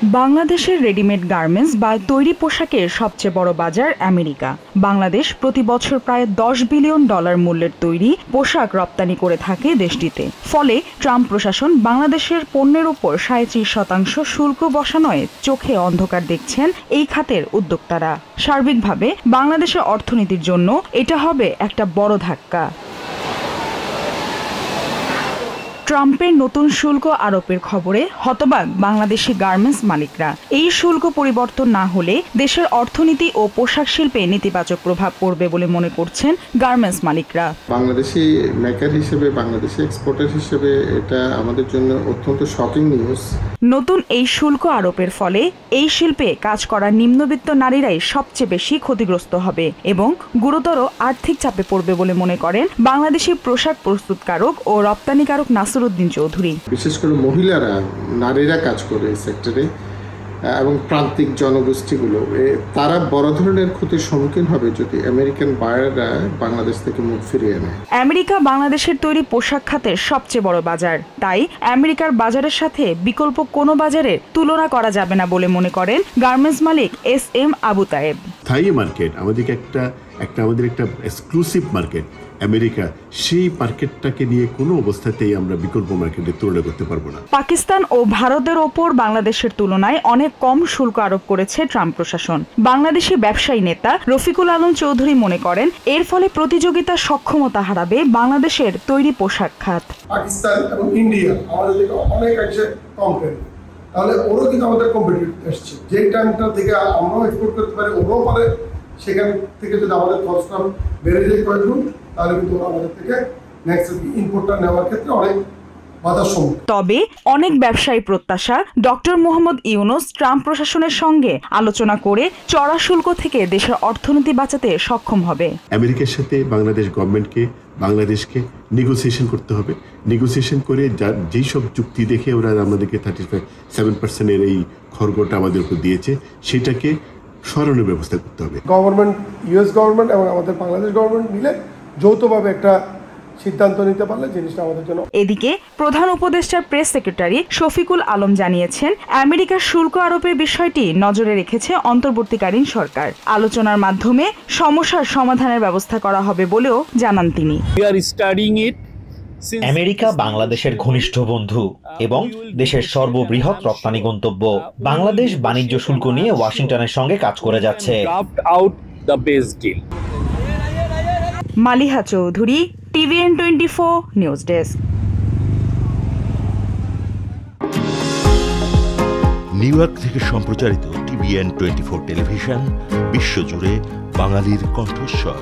বাংলাদেশের readymade garments বা তৈরি পোশাকের সবচেয়ে বড় বাজার আমেরিকা। বাংলাদেশ প্রতি বছর প্রায় $10 বিলিয়ন মূল্যের তৈরি পোশাক রপ্তানি করে থাকে দেশটিতে। ফলে ট্রাম্প প্রশাসন বাংলাদেশের পণ্যের উপর 37% শুল্ক বসানোয় চোখে অন্ধকার দেখছেন এই খাতের উদ্যোক্তারা। সার্বিকভাবে বাংলাদেশের অর্থনীতির জন্য এটা হবে একটা বড় ধাক্কা। ট্রাম্পের নতুন শুল্ক আরোপের খবরে হতবাক বাংলাদেশি গার্মেন্টস মালিকরা। এই শুল্ক পরিবর্তন না হলে দেশের অর্থনীতি ও পোশাক শিল্পে নেতিবাচক প্রভাব পড়বে বলে মনে করছেন গার্মেন্টস মালিকরা। বাংলাদেশি মেকার হিসেবে, বাংলাদেশি এক্সপোর্টার হিসেবে এটা আমাদের জন্য অত্যন্ত শকিং নিউজ। নতুন এই শুল্ক আরোপের ফলে এই শিল্পে কাজ করা নিম্নবিত্ত নারীরাই সবচেয়ে বেশি ক্ষতিগ্রস্ত হবে এবং গুরুতর আর্থিক চাপে পড়বে বলে মনে করেন বাংলাদেশি পোশাক প্রস্তুতকারক ও রপ্তানিকারক নাসিরউদ্দিন চৌধুরী। বিশেষ করে মহিলারা, নারীরা কাজ করে এই সেক্টরে এবং প্রান্তিক জনগোষ্ঠীগুলো, তারা বড় ধরনের ক্ষতির সম্মুখীন হবে যদি আমেরিকান বায়াররা বাংলাদেশ থেকে মুখ ফিরিয়ে নেয়। আমেরিকা বাংলাদেশের তৈরি পোশাক খাতের সবচেয়ে বড় বাজার, তাই আমেরিকার বাজারের সাথে বিকল্প কোনো বাজারের তুলনা করা যাবে না বলে মনে করেন গার্মেন্টস মালিক SM আবু তায়েব। স্থায়ী মার্কেট আমাদের একটা এক্সক্লুসিভ মার্কেট আমেরিকা, সেই মার্কেটটাকে নিয়ে কোনো অবস্থাতেই আমরা বিকল্প মার্কেটের তুলনা করতে পারবো না। পাকিস্তান ও ভারতের ওপর বাংলাদেশের তুলনায় অনেক কম শুল্ক আরোপ করেছে ট্রাম্প প্রশাসন। বাংলাদেশি ব্যবসায়ী নেতা রফিকুল আলম চৌধুরী মনে করেন এর ফলে প্রতিযোগিতার সক্ষমতা হারাবে বাংলাদেশের তৈরি পোশাক খাত। পাকিস্তান এবং ইন্ডিয়া আমাদের থেকে অনেক অংশে কম করে, তাহলে ওরও কিন্তু আমাদের কম্পিটিটিভ এসছে। যে টাইমটা থেকে আমরাও এক্সপোর্ট করতে পারি, ওরাও পারে, সেখান থেকে যদি আমাদের খরচটা বেড়ে যায় কয়েকগুণ, তাহলে কিন্তু আমাদের থেকে নেক্সট ইনপুটটা নেওয়ার ক্ষেত্রে অনেক বাধার সম্মুখীন। তবে অনেক ব্যবসায়ী প্রত্যাশা ডক্টর মোহাম্মদ ইউনূস ট্রাম্প প্রশাসনের সঙ্গে আলোচনা করে চড়া শুল্ক থেকে দেশের অর্থনীতি বাঁচাতে সক্ষম হবে। আমেরিকার সাথে বাংলাদেশকে নেগোসিয়েশন করতে হবে। নেগোসিয়েশন করে যেই সব চুক্তি দেখে ওরা আমাদেরকে 37% এই খড়গটা আমাদের উপর দিয়েছে, সেটাকে সরানোর ব্যবস্থা করতে হবে। গভর্নমেন্ট, US গভর্নমেন্ট এবং আমাদের বাংলাদেশ গভর্নমেন্ট মিলে যৌথভাবে একটা সিদ্ধান্ত নিতে পারলে জিনিসটা আমাদের জন্য। এদিকে প্রধান উপদেষ্টার প্রেস সেক্রেটারি শফিকুল আলম জানিয়েছেন আমেরিকার শুল্ক আরোপের বিষয়টি নজরে রেখেছে অন্তর্বর্তীকালীন সরকার। আলোচনার মাধ্যমে সমস্যার সমাধানের ব্যবস্থা করা হবে বলেও জানান তিনি। আমেরিকা বাংলাদেশের ঘনিষ্ঠ বন্ধু এবং দেশের সর্ববৃহৎ রপ্তানি গন্তব্য। বাংলাদেশ বাণিজ্য শুল্ক নিয়ে ওয়াশিংটনের সঙ্গে কাজ করে যাচ্ছে। Maliha Chowdhury, TVN24 news desk. New York থেকে সম্প্রচারিত TVN24 টেলিভিশন বিশ্বজুড়ে বাঙালির কণ্ঠস্বর।